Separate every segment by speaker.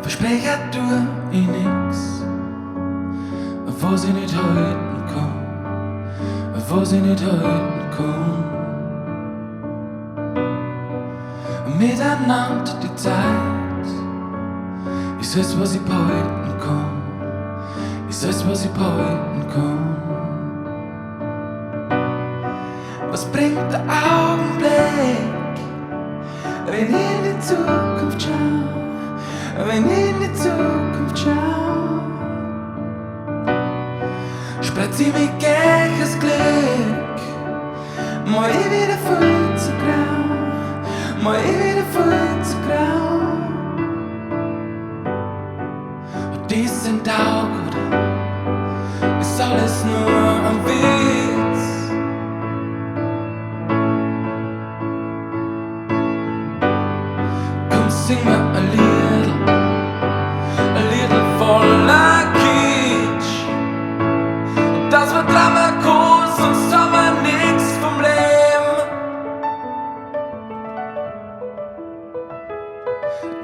Speaker 1: Versprecher du ich nix, wo sie nicht halten kann, wo sie nicht halten kann. Miteinander die Zeit ist es, was ich behalten kann, ist es, was ich behalten kann. Was bringt der Augenblick, wenn ich in die Zukunft schau, wenn ich in die Zukunft schau? Spritz ich mich gegen das Glück, mal ich wieder voll zu grau, mal ich wieder voll zu grau. Und dies sind Augen, ist alles nur ein Witz. Komm, sing mir ein Lied voller Kitsch. Das wird Dramakus, sonst haben wir nix vom Leben.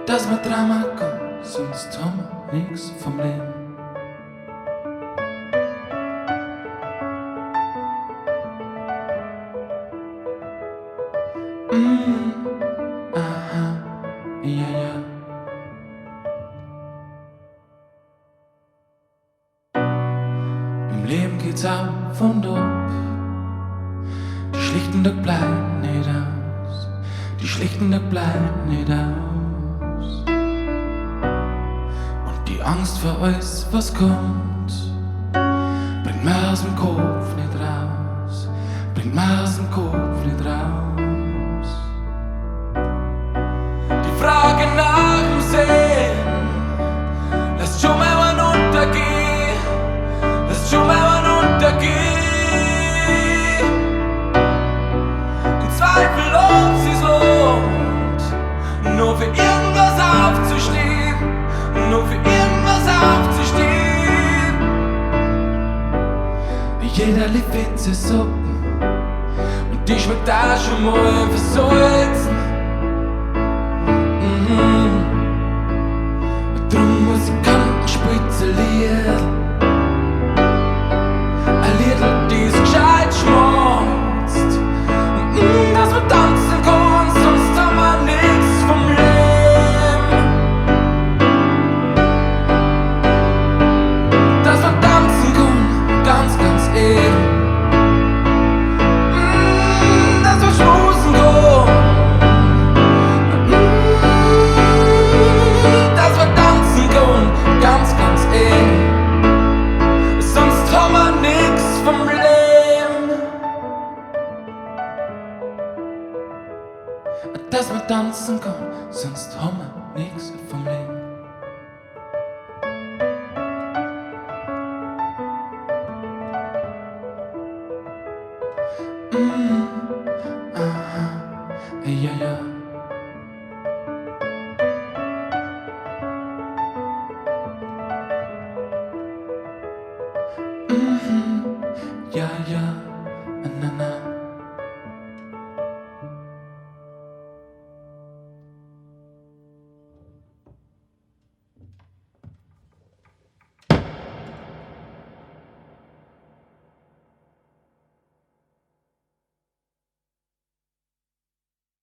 Speaker 1: Das wird Dramakus, sonst haben wir nix vom Leben. Aha, ja, ja. Im Leben geht's auf und ab. Die schlichten Tag bleiben nicht aus. Die schlichten Tag bleiben nicht aus. Und die Angst vor alles, was kommt, bringt mir aus dem Kopf nicht raus. Bringt mir aus dem Kopf nicht raus. Die Frage nach dem Sehen lässt schon mal einen untergehen. Lässt schon mal einen untergehen. In Zweifel, ob sie's lohnt, nur für irgendwas aufzustehen. Nur für irgendwas aufzustehen. Jeder liebt Witze Suppen und die schmeckt da schon mal versalzen. Drum Musikanten spitzelliert ein Liedl, die's gescheit schmolzt. Dass wir tanzen können, sonst haben wir nix vom Leben. Dass wir tanzen können, ganz, ganz dass wir schmusen können. Dass wir tanzen können, ganz, ganz sonst haben wir nix vom Leben. Dass wir tanzen können, sonst haben wir nix vom Leben. Aha, ja, ja.